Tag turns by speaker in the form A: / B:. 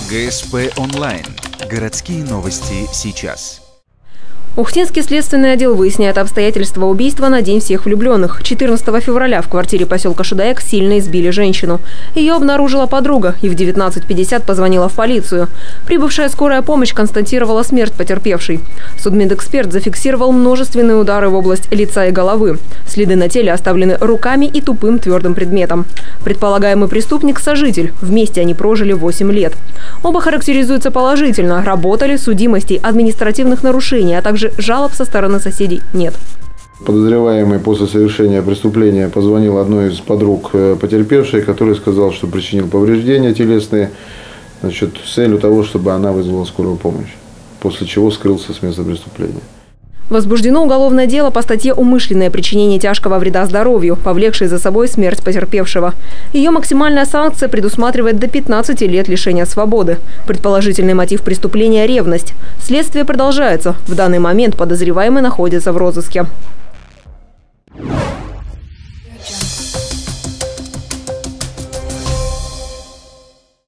A: ГСП онлайн. Городские новости сейчас.
B: Ухтинский следственный отдел выясняет обстоятельства убийства на День всех влюбленных. 14 февраля в квартире поселка Шудаек сильно избили женщину. Ее обнаружила подруга и в 19:50 позвонила в полицию. Прибывшая скорая помощь констатировала смерть потерпевшей. Судмедэксперт зафиксировал множественные удары в область лица и головы. Следы на теле оставлены руками и тупым твердым предметом. Предполагаемый преступник – сожитель. Вместе они прожили 8 лет. Оба характеризуются положительно. Работали, судимостей, административных нарушений, а также жалоб со стороны соседей нет.
C: Подозреваемый после совершения преступления позвонил одной из подруг потерпевшей, которая сказала, что причинил повреждения телесные, с целью того, чтобы она вызвала скорую помощь, после чего скрылся с места преступления.
B: Возбуждено уголовное дело по статье «Умышленное причинение тяжкого вреда здоровью», повлекшей за собой смерть потерпевшего. Ее максимальная санкция предусматривает до 15 лет лишения свободы. Предположительный мотив преступления – ревность. Следствие продолжается. В данный момент подозреваемый находится в розыске.